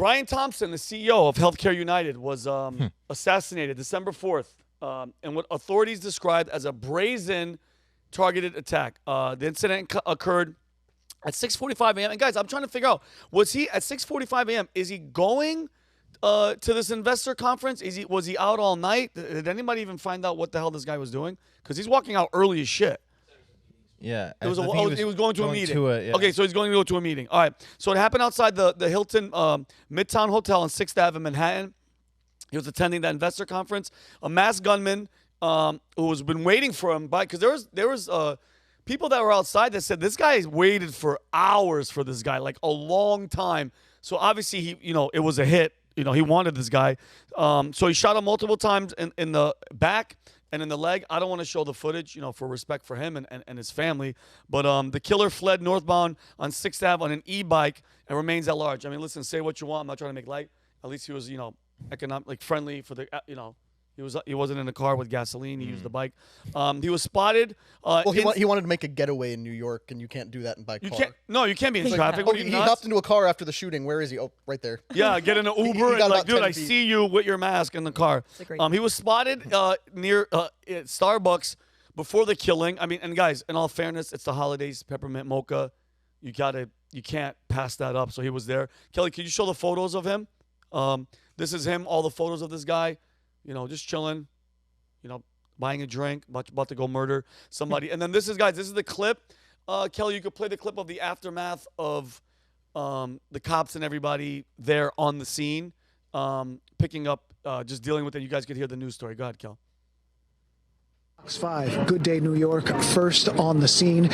Brian Thompson, the CEO of Healthcare United, was assassinated December 4th in what authorities described as a brazen targeted attack. The incident occurred at 6:45 a.m. And guys, I'm trying to figure out, was he at 6:45 a.m., is he going to this investor conference? Was he out all night? Did anybody even find out what the hell this guy was doing? Because he's walking out early as shit. Yeah. He was going to a meeting. Yeah. Okay, so he's going to go to a meeting. All right. So it happened outside the Hilton Midtown Hotel on 6th Ave in Manhattan. He was attending that investor conference. A masked gunman who has been waiting for him because there was people that were outside that said this guy waited for hours for this guy, like a long time. So obviously it was a hit. He wanted this guy. So he shot him multiple times in the back and in the leg. I don't want to show the footage, for respect for him and his family. But the killer fled northbound on 6th Ave on an e-bike and remains at large. I mean, listen, say what you want. I'm not trying to make light. At least he was, economic, friendly for the, He wasn't in a car with gasoline. He used the bike. He was spotted. He wanted to make a getaway in New York, and you can't do that by car. You can't be in traffic. He hopped into a car after the shooting. Where is he? Oh, right there. Yeah, get in an Uber and like, dude, I see you with your mask in the car. He was spotted near Starbucks before the killing. I mean, and guys, in all fairness, it's the holidays, peppermint mocha. You can't pass that up. So he was there. Kelly, can you show the photos of him? This is him. All the photos of this guy. Just chilling, buying a drink, about to go murder somebody. And then this is the clip. Kelly, you could play the clip of the aftermath of the cops and everybody there on the scene, picking up, just dealing with it. You guys could hear the news story. Go ahead, Kel. Fox 5, Good Day New York, first on the scene.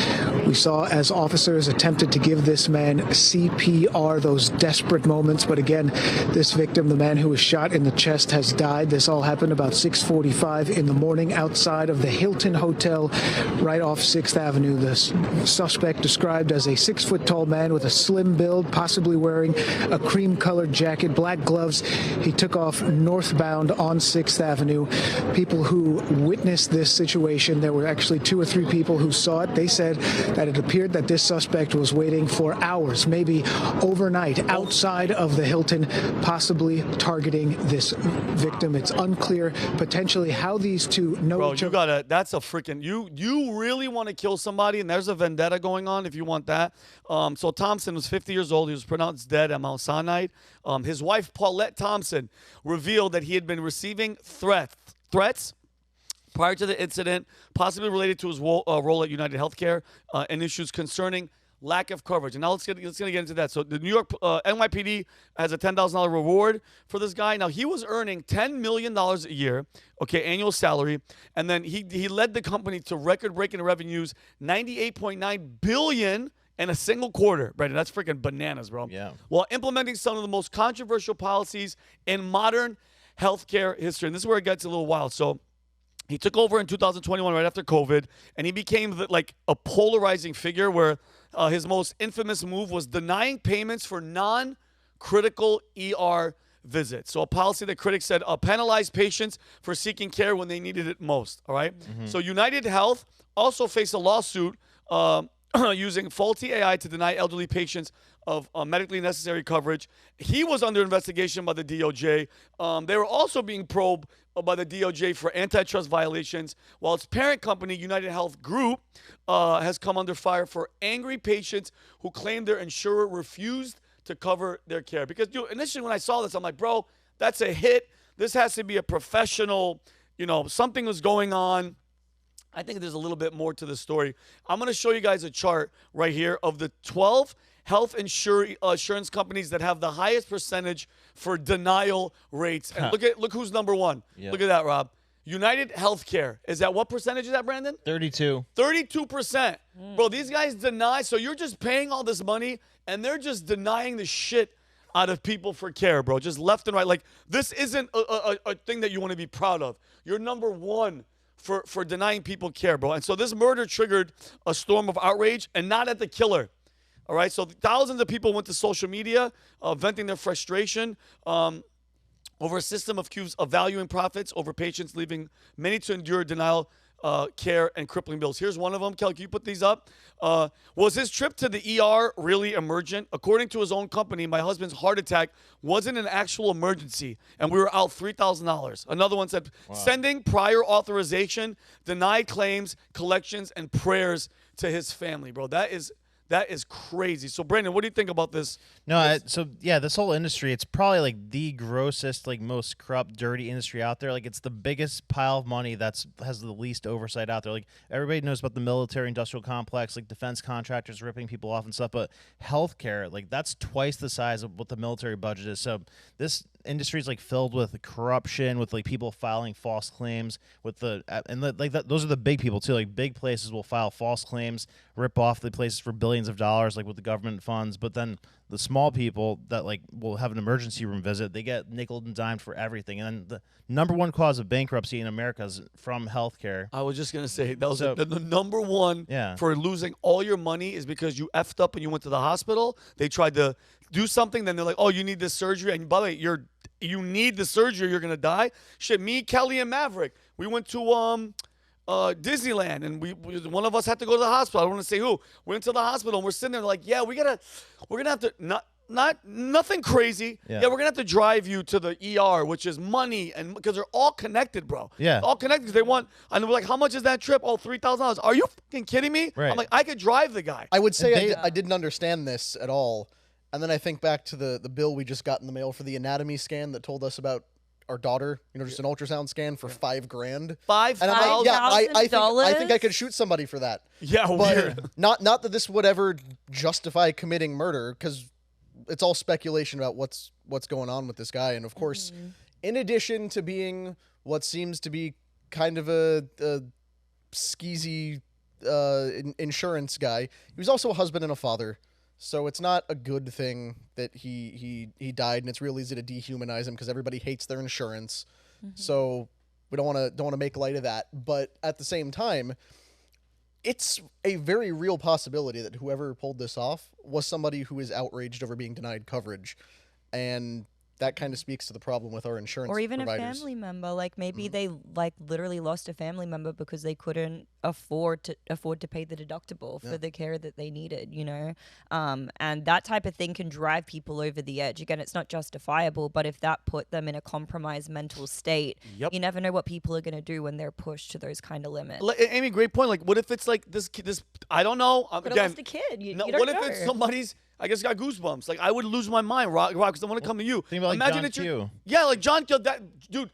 We saw as officers attempted to give this man CPR, those desperate moments. But again, this victim, the man who was shot in the chest, has died. This all happened about 6:45 in the morning outside of the Hilton Hotel right off 6th Avenue. The suspect described as a 6-foot-tall man with a slim build, possibly wearing a cream-colored jacket, black gloves. He took off northbound on 6th Avenue. People who witnessed this situation, there were actually 2 or 3 people who saw it. They said that it appeared that this suspect was waiting for hours, maybe overnight, outside of the Hilton, possibly targeting this victim. It's unclear potentially how these two know each other. That's a freaking, you really want to kill somebody, and there's a vendetta going on if you want that. So Thompson was 50 years old. He was pronounced dead at Mount Sinai. His wife, Paulette Thompson, revealed that he had been receiving threats prior to the incident, possibly related to his role at UnitedHealthcare and issues concerning lack of coverage. And now let's get into that. So the New York NYPD has a $10,000 reward for this guy. Now he was earning $10 million a year, annual salary, and then he led the company to record-breaking revenues, $98.9 billion in a single quarter, Brandon. That's freaking bananas, bro. Yeah. While implementing some of the most controversial policies in modern healthcare history, and this is where it gets a little wild. So he took over in 2021 right after COVID, and he became like a polarizing figure where his most infamous move was denying payments for non-critical ER visits. So a policy that critics said penalized patients for seeking care when they needed it most, all right? So United Health also faced a lawsuit using faulty AI to deny elderly patients of medically necessary coverage. He was under investigation by the DOJ. They were also being probed by the DOJ for antitrust violations, while its parent company, UnitedHealth Group, has come under fire for angry patients who claim their insurer refused to cover their care. Because initially when I saw this, I'm like, bro, that's a hit. This has to be a professional, something was going on. I think there's a little bit more to the story. I'm going to show you guys a chart right here of the 12 health insurance companies that have the highest percentage for denial rates. And look who's number one. Yep. Look at that, Rob. UnitedHealthcare. Is that what percentage is that, Brandon? 32. 32%. Bro, these guys deny. So you're just paying all this money, and they're just denying the shit out of people for care, bro. Just left and right. Like, this isn't a thing that you want to be proud of. You're number one for denying people care, bro. And so this murder triggered a storm of outrage, and not at the killer. All right, so thousands of people went to social media, venting their frustration over a system of valuing profits over patients, leaving many to endure denial care and crippling bills. Here's one of them. Kelly, can you put these up? Was his trip to the ER really emergent? According to his own company, my husband's heart attack wasn't an actual emergency, and we were out $3,000. Another one said, sending prior authorization, denied claims, collections, and prayers to his family, bro. That is crazy. So, Brandon, what do you think about this? No, this whole industry, it's probably like the grossest, like most corrupt, dirty industry out there. Like it's the biggest pile of money has the least oversight out there. Like everybody knows about the military-industrial complex, like defense contractors ripping people off and stuff, but healthcare, like that's twice the size of what the military budget is. So this industry is like filled with corruption, with like people filing false claims, those are the big people too. Like big places will file false claims, rip off the places for billions of dollars, like with the government funds, but then the small people that like will have an emergency room visit, they get nickeled and dimed for everything. And then the number one cause of bankruptcy in America is from healthcare. I was just going to say, that was the number one for losing all your money is because you effed up and you went to the hospital. They tried to do something, then they're like, oh, you need this surgery. And by the way, you need the surgery, you're going to die. Shit, me, Kelly, and Maverick, we went to Disneyland, and we one of us had to go to the hospital. I don't want to say who. We went to the hospital, and we're sitting there like, yeah, we're gonna have to nothing crazy. Yeah, we're gonna have to drive you to the ER, which is money, and because they're all connected, bro. Yeah, all connected. Because they want, and we're like, how much is that trip? Oh, $3,000. Are you fucking kidding me? Right. I'm like, I could drive the guy. I would say I didn't understand this at all, and then I think back to the bill we just got in the mail for the anatomy scan that told us about our daughter, just an ultrasound scan for $5,000. $5,000. And I'm like, I think I could shoot somebody for that. Yeah, but weird. Not that this would ever justify committing murder, because it's all speculation about what's going on with this guy. And of course, in addition to being what seems to be kind of a skeezy insurance guy, he was also a husband and a father. So it's not a good thing that he died, and it's real easy to dehumanize him because everybody hates their insurance. So we don't want to make light of that. But at the same time, it's a very real possibility that whoever pulled this off was somebody who is outraged over being denied coverage, and that kind of speaks to the problem with our insurance or even providers. A family member. Like maybe they like literally lost a family member because they couldn't afford to pay the deductible for the care that they needed, and that type of thing can drive people over the edge. Again, it's not justifiable, but if that put them in a compromised mental state, you never know what people are going to do when they're pushed to those kind of limits. Amy, great point. Like, what if it's like this I don't know. Could have lost a kid. You don't what know. if it's somebody's, I guess, got goosebumps. Like, I would lose my mind, Rock, because I want to come to you. Think about Imagine like John Q. Yeah, like John Q. That dude.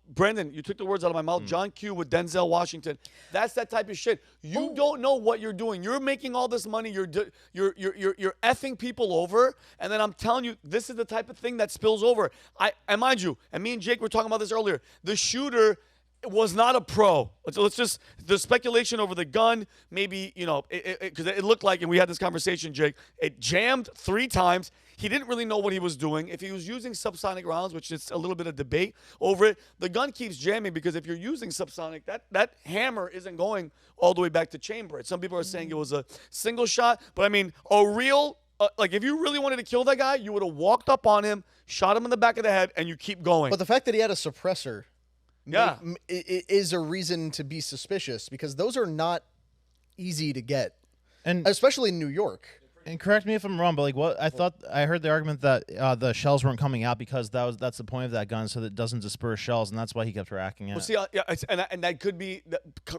Brandon, you took the words out of my mouth. John Q with Denzel Washington. That's that type of shit. You don't know what you're doing. You're making all this money. You're effing people over, and then I'm telling you, this is the type of thing that spills over. And mind you, and me and Jake were talking about this earlier. The shooter was not a pro. Let's just, the speculation over the gun, maybe, because it looked like, and we had this conversation, Jake, it jammed 3 times. He didn't really know what he was doing. If he was using subsonic rounds, which is a little bit of debate over it, the gun keeps jamming because if you're using subsonic, that hammer isn't going all the way back to chamber. Some people are saying it was a single shot, but I mean, a real, like if you really wanted to kill that guy, you would have walked up on him, shot him in the back of the head, and you keep going. But the fact that he had a suppressor is a reason to be suspicious, because those are not easy to get, and especially in New York. And correct me if I'm wrong, but like what I heard the argument that the shells weren't coming out because that's the point of that gun, so that it doesn't disperse shells, and that's why he kept racking it. Well, see, and that could be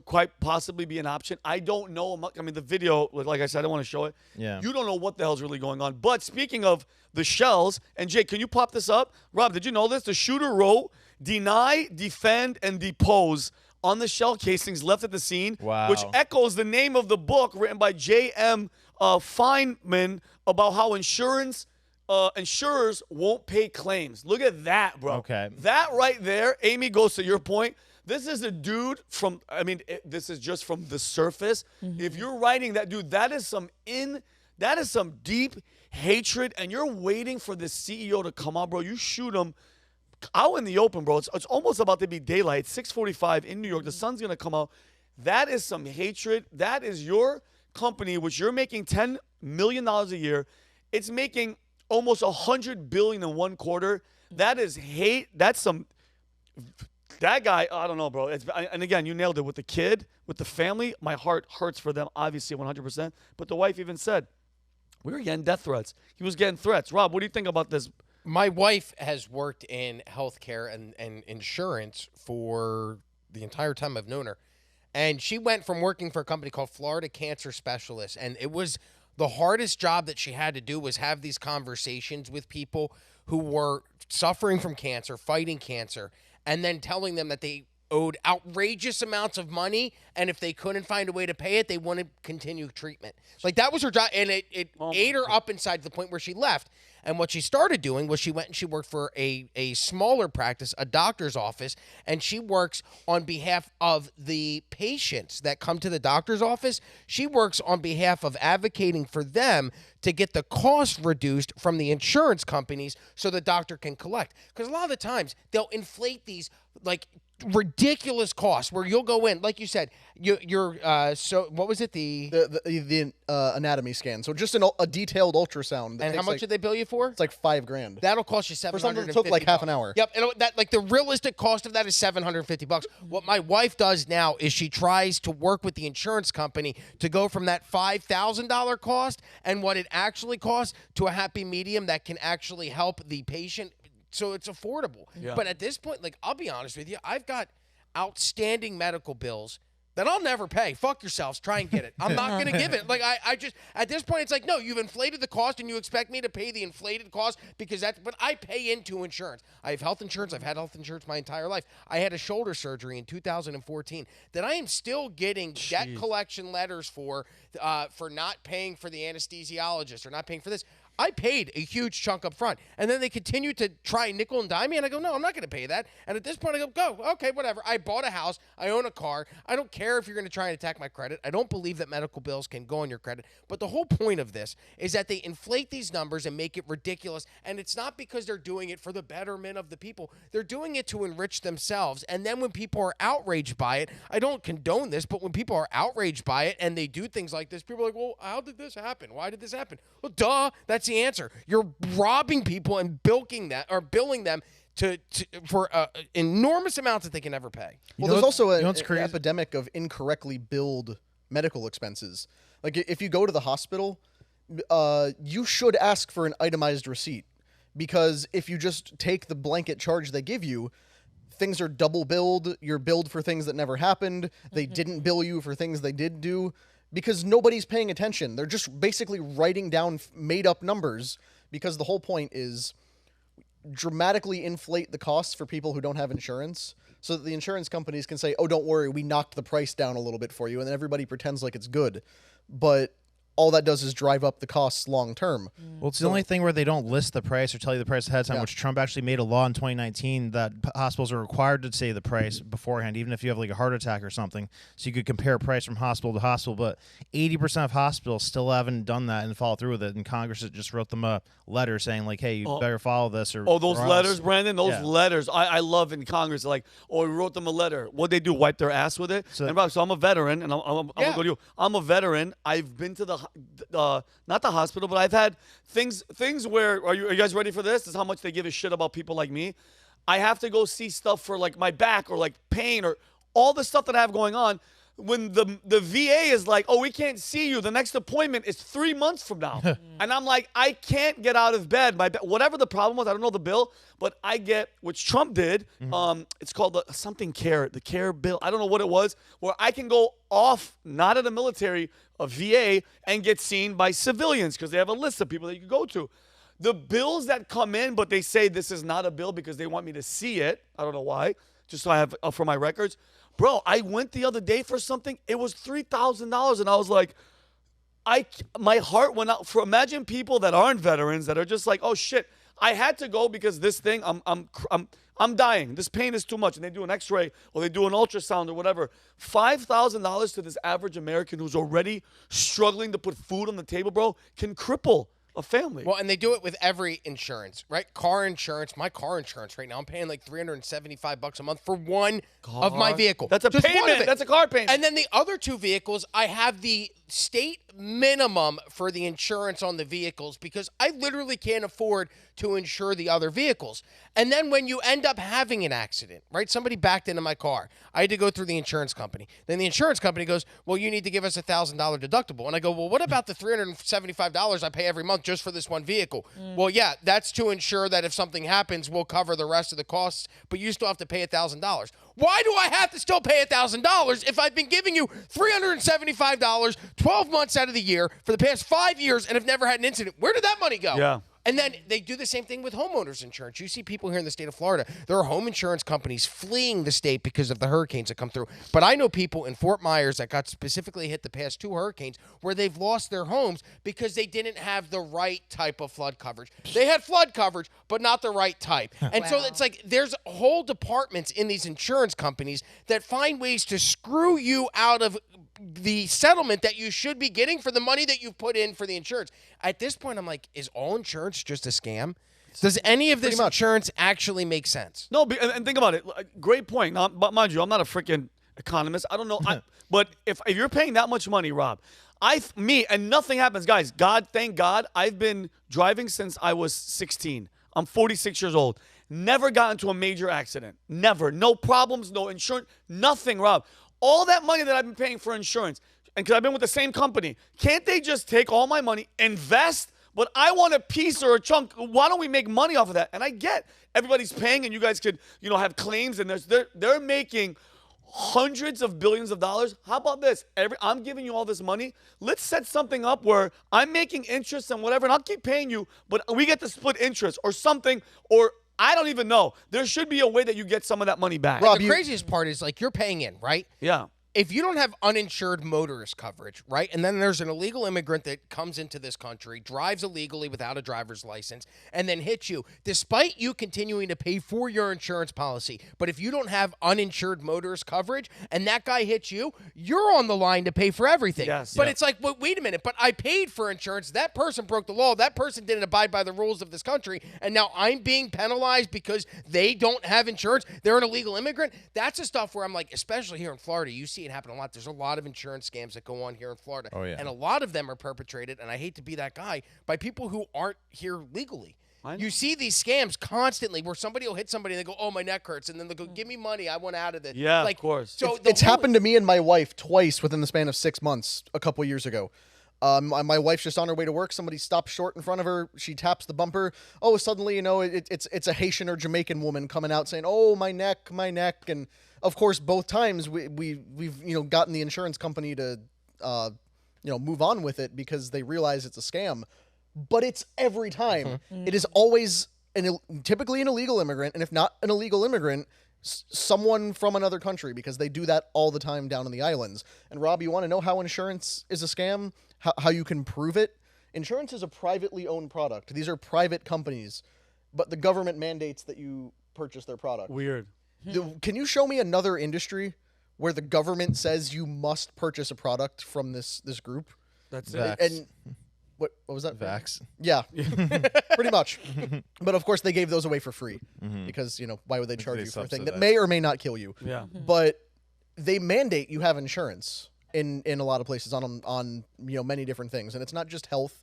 quite possibly be an option. I don't know. I mean, the video, like I said, I don't want to show it. Yeah. You don't know what the hell's really going on. But speaking of the shells, and Jake, can you pop this up? Rob, did you know this? The shooter wrote, "Deny, defend, and depose" on the shell casings left at the scene, which echoes the name of the book written by J.M. Feynman about how insurers won't pay claims. Look at that, bro. Okay. That right there, Amy, goes to your point. This is a dude from, this is just from the surface. If you're writing that, dude, that is some deep hatred, and you're waiting for the CEO to come out, bro. You shoot him out in the open, bro. It's almost about to be daylight. It's 6:45 in New York. The sun's going to come out. That is some hatred. That is your company, which you're making $10 million a year. It's making almost $100 billion in 1 quarter. That is hate. That's some That guy, I don't know, bro. And again, you nailed it. With the kid, with the family, my heart hurts for them, obviously, 100%. But the wife even said, we were getting death threats. He was getting threats. Rob, what do you think about this? My wife has worked in healthcare and insurance for the entire time I've known her. And she went from working for a company called Florida Cancer Specialists, and it was the hardest job that she had to do was have these conversations with people who were suffering from cancer, fighting cancer, and then telling them that they owed outrageous amounts of money, and if they couldn't find a way to pay it, they wouldn't continue treatment. Like, that was her job, and it ate her up inside to the point where she left. And what she started doing was she went and she worked for a smaller practice, a doctor's office, and she works on behalf of the patients that come to the doctor's office. She works on behalf of advocating for them to get the cost reduced from the insurance companies so the doctor can collect. Because a lot of the times they'll inflate these, like, ridiculous costs where you'll go in, like you said, so what was it, the anatomy scan, so just a detailed ultrasound, and how much did they bill you for? It's like $5,000. That'll cost you $750 for something that took like half an hour. Yep. And that, like, the realistic cost of that is $750. What my wife does now is she tries to work with the insurance company to go from that $5,000 cost and what it actually costs to a happy medium that can actually help the patient so it's affordable. Yeah. But at this point, like, I'll be honest with you, I've got outstanding medical bills that I'll never pay. Fuck yourselves. Try and get it. I'm not going to give it. Like, I just, at this point, it's like, no, you've inflated the cost and you expect me to pay the inflated cost because but I pay into insurance. I have health insurance. I've had health insurance my entire life. I had a shoulder surgery in 2014 that I am still getting debt collection letters for not paying for the anesthesiologist or not paying for this. I paid a huge chunk up front, and then they continue to try nickel and dime me, and I go, no, I'm not going to pay that. And at this point, I go, okay, whatever. I bought a house. I own a car. I don't care if you're going to try and attack my credit. I don't believe that medical bills can go on your credit. But the whole point of this is that they inflate these numbers and make it ridiculous, and it's not because they're doing it for the betterment of the people. They're doing it to enrich themselves, and then when people are outraged by it, I don't condone this, but when people are outraged by it and they do things like this, people are like, well, how did this happen? Why did this happen? Well, duh, that's the answer. You're robbing people and billing them for enormous amounts that they can never pay. Well, there's also an epidemic of incorrectly billed medical expenses. Like, if you go to the hospital, you should ask for an itemized receipt, because if you just take the blanket charge they give you, things are double billed. You're billed for things that never happened. They didn't bill you for things they did do. Because nobody's paying attention. They're just basically writing down made-up numbers, because the whole point is dramatically inflate the costs for people who don't have insurance so that the insurance companies can say, oh, don't worry, we knocked the price down a little bit for you, and then everybody pretends like it's good. But all that does is drive up the costs long term. Well, it's the only thing where they don't list the price or tell you the price ahead of time, which Trump actually made a law in 2019 that hospitals are required to say the price beforehand, even if you have like a heart attack or something, so you could compare price from hospital to hospital. But 80% of hospitals still haven't done that and follow through with it, and Congress just wrote them a letter saying like, hey, you better follow this. Or those letters, Brandon, those letters, I love in Congress, like, we wrote them a letter. What'd they do, wipe their ass with it? So I'm a veteran, and I'm going to go to you. I'm a veteran. I've been to the not the hospital, but I've had things where, are you guys ready for this? This is how much they give a shit about people like me. I have to go see stuff for like my back or like pain or all the stuff that I have going on. When the VA is like, oh, we can't see you. The next appointment is 3 months from now. And I'm like, I can't get out of bed. Whatever the problem was, I don't know the bill, but I get, which Trump did, it's called the care bill. I don't know what it was, where I can go off, not at a military, a VA, and get seen by civilians because they have a list of people that you can go to. The bills that come in, but they say this is not a bill because they want me to see it. I don't know why, just so I have for my records. Bro, I went the other day for something. It was $3,000, and I was like, my heart went out. Imagine people that aren't veterans that are just like, oh shit, I had to go because this thing, I'm dying. This pain is too much, and they do an X-ray or they do an ultrasound or whatever. $5,000 to this average American who's already struggling to put food on the table, bro, can cripple a family. Well, and they do it with every insurance, right? Car insurance. My car insurance right now, I'm paying like $375 a month for one of my vehicle. That's a payment. That's a car payment. And then the other two vehicles, I have the state minimum for the insurance on the vehicles because I literally can't afford to insure the other vehicles. And then when you end up having an accident, right? Somebody backed into my car. I had to go through the insurance company. Then the insurance company goes, well, you need to give us a $1,000 deductible. And I go, well, what about the $375 I pay every month just for this one vehicle? Well, yeah, that's to ensure that if something happens, we'll cover the rest of the costs, but you still have to pay $1,000. Why do I have to still pay $1,000 if I've been giving you $375 12 months out of the year for the past 5 years and have never had an incident? Where did that money go? Yeah. And then they do the same thing with homeowners insurance. You see people here in the state of Florida, there are home insurance companies fleeing the state because of the hurricanes that come through. But I know people in Fort Myers that got specifically hit the past 2 hurricanes where they've lost their homes because they didn't have the right type of flood coverage. They had flood coverage, but not the right type. And so it's like there's whole departments in these insurance companies that find ways to screw you out of the settlement that you should be getting for the money that you've put in for the insurance. At this point, I'm like, is all insurance just a scam? Does any of this insurance actually make sense? No, and think about it. Great point. Now, but mind you, I'm not a freaking economist. I don't know. But if you're paying that much money, Rob, and nothing happens, guys. Thank God, I've been driving since I was 16. I'm 46 years old. Never got into a major accident. Never. No problems, no insurance, nothing, Rob. All that money that I've been paying for insurance, and because I've been with the same company, can't they just take all my money, invest? But I want a piece or a chunk. Why don't we make money off of that? And I get everybody's paying, and you guys could, have claims, and they're making hundreds of billions of dollars. How about this? I'm giving you all this money. Let's set something up where I'm making interest and whatever, and I'll keep paying you, but we get to split interest or something, or I don't even know. There should be a way that you get some of that money back. Rob, the craziest part is, you're paying in, right? Yeah. If you don't have uninsured motorist coverage, right, and then there's an illegal immigrant that comes into this country, drives illegally without a driver's license, and then hits you, despite you continuing to pay for your insurance policy, but if you don't have uninsured motorist coverage and that guy hits you, you're on the line to pay for everything. Yes. But it's like, wait a minute, but I paid for insurance. That person broke the law. That person didn't abide by the rules of this country, and now I'm being penalized because they don't have insurance. They're an illegal immigrant. That's the stuff where I'm like, especially here in Florida, you see it happen a lot. There's a lot of insurance scams that go on here in Florida. Oh, yeah. And a lot of them are perpetrated, and I hate to be that guy, by people who aren't here legally. You see these scams constantly where somebody will hit somebody and they go, oh, my neck hurts. And then they'll go, give me money. I want out of this. Yeah, of course. So It's happened to me and my wife twice within the span of 6 months a couple years ago. My wife's just on her way to work. Somebody stops short in front of her. She taps the bumper. Oh, suddenly, it's a Haitian or Jamaican woman coming out saying, oh, my neck. And of course, both times we've gotten the insurance company to, move on with it because they realize it's a scam. But it's every time. It is always typically an illegal immigrant, and if not an illegal immigrant, someone from another country, because they do that all the time down in the islands. And Rob, you want to know how insurance is a scam? How you can prove it? Insurance is a privately owned product. These are private companies, but the government mandates that you purchase their product. Weird. Can you show me another industry where the government says you must purchase a product from this group? That's Vax. it. And what was that? Vax. Yeah, pretty much. But of course, they gave those away for free because why would they charge they you for a thing subsidize. that may or may not kill you? Yeah. But they mandate you have insurance in a lot of places on many different things, and it's not just health,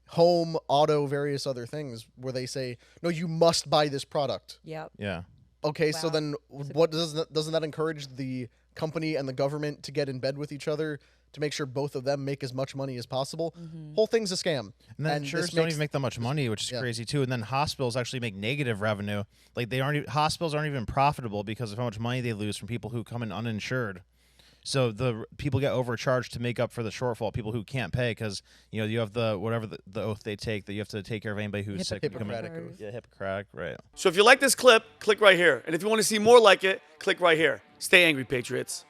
home, auto, various other things where they say no, you must buy this product. Yep. Yeah. Okay, so Wow. then what doesn't that encourage the company and the government to get in bed with each other to make sure both of them make as much money as possible? Whole thing's a scam. And then this insurers don't makes- even make that much money, which is Yeah. crazy too. And then hospitals actually make negative revenue. Like hospitals aren't even profitable because of how much money they lose from people who come in uninsured. So the people get overcharged to make up for the shortfall. People who can't pay because you have the oath they take that you have to take care of anybody who's sick. Hippocratic oath. Yeah, Hippocratic, right? So if you like this clip, click right here. And if you want to see more like it, click right here. Stay angry, Patriots.